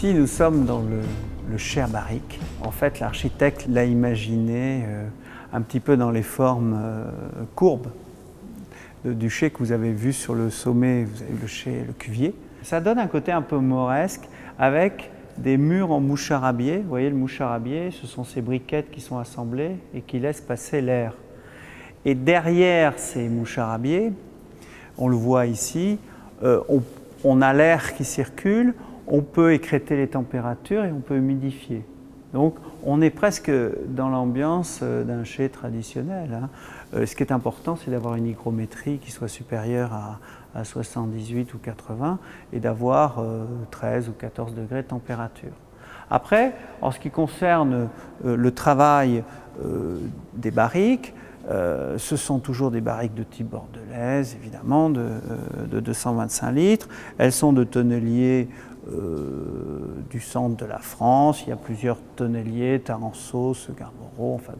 Ici, nous sommes dans le Cher barrique. En fait, l'architecte l'a imaginé un petit peu dans les formes courbes du chai que vous avez vu sur le sommet. Vous avez le chai, le cuvier. Ça donne un côté un peu mauresque avec des murs en moucharabier. Vous voyez le moucharabier, ce sont ces briquettes qui sont assemblées et qui laissent passer l'air. Et derrière ces moucharabiers, on le voit ici, on a l'air qui circule, on peut écrêter les températures et on peut humidifier. Donc on est presque dans l'ambiance d'un chai traditionnel. Ce qui est important, c'est d'avoir une hygrométrie qui soit supérieure à 78 ou 80 et d'avoir 13 ou 14 degrés de température. Après, en ce qui concerne le travail des barriques, ce sont toujours des barriques de type bordelaise, évidemment, de 225 litres. Elles sont de tonneliers du centre de la France. Il y a plusieurs tonneliers, Taransaud, Segarmoreau, enfin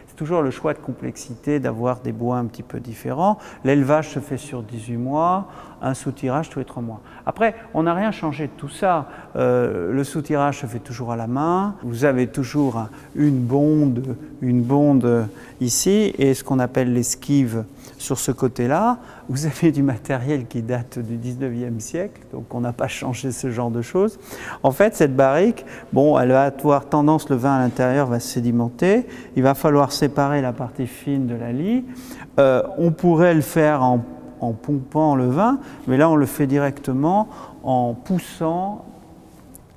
c'est toujours le choix de complexité d'avoir des bois un petit peu différents. L'élevage se fait sur 18 mois, un sous-tirage tous les 3 mois. Après, on n'a rien changé de tout ça. Le sous-tirage se fait toujours à la main. Vous avez toujours une bonde ici et ce qu'on appelle l'esquive sur ce côté-là. Vous avez du matériel qui date du 19e siècle, donc on n'a pas changé ce genre de choses. En fait, cette barrique, bon, elle va avoir tendance, le vin à l'intérieur va se sédimenter. Il va falloir séparer la partie fine de la lie. On pourrait le faire en pompant le vin, mais là on le fait directement en poussant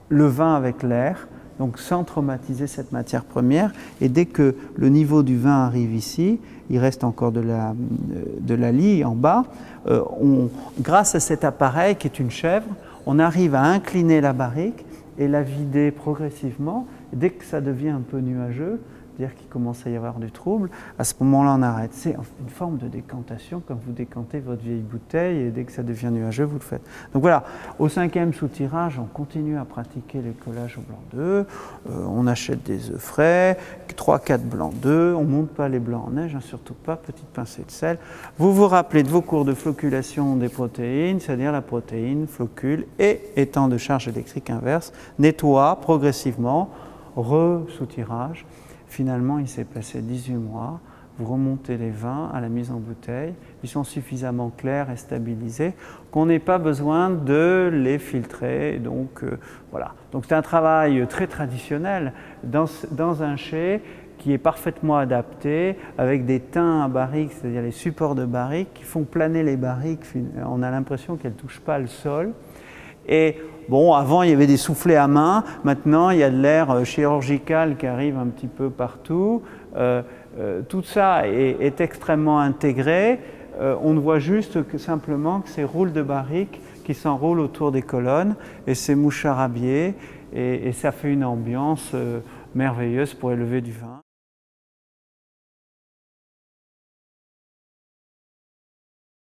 le vin avec l'air, donc sans traumatiser cette matière première. Et dès que le niveau du vin arrive ici, il reste encore de la lie en bas. Grâce à cet appareil qui est une chèvre, on arrive à incliner la barrique et la vider progressivement. Et dès que ça devient un peu nuageux, c'est-à-dire qu'il commence à y avoir du trouble, à ce moment-là on arrête. C'est une forme de décantation, comme vous décantez votre vieille bouteille et dès que ça devient nuageux, vous le faites. Donc voilà, au 5e sous-tirage, on continue à pratiquer les collages au blanc d'œuf, on achète des œufs frais, 3-4 blancs d'œufs, on ne monte pas les blancs en neige, surtout pas, petite pincée de sel. Vous vous rappelez de vos cours de floculation des protéines, c'est-à-dire la protéine, flocule et étant de charge électrique inverse, nettoie progressivement, re-sous-tirage. Finalement, il s'est passé 18 mois. Vous remontez les vins à la mise en bouteille. Ils sont suffisamment clairs et stabilisés qu'on n'ait pas besoin de les filtrer. Donc, voilà. Donc, c'est un travail très traditionnel dans un chai qui est parfaitement adapté avec des teints à barrique, c'est-à-dire les supports de barrique qui font planer les barriques. On a l'impression qu'elles ne touchent pas le sol. Et bon, avant il y avait des soufflets à main, maintenant il y a de l'air chirurgical qui arrive un petit peu partout. Tout ça est extrêmement intégré. On ne voit juste simplement que ces roules de barrique qui s'enroulent autour des colonnes et ces moucharabiers et ça fait une ambiance merveilleuse pour élever du vin.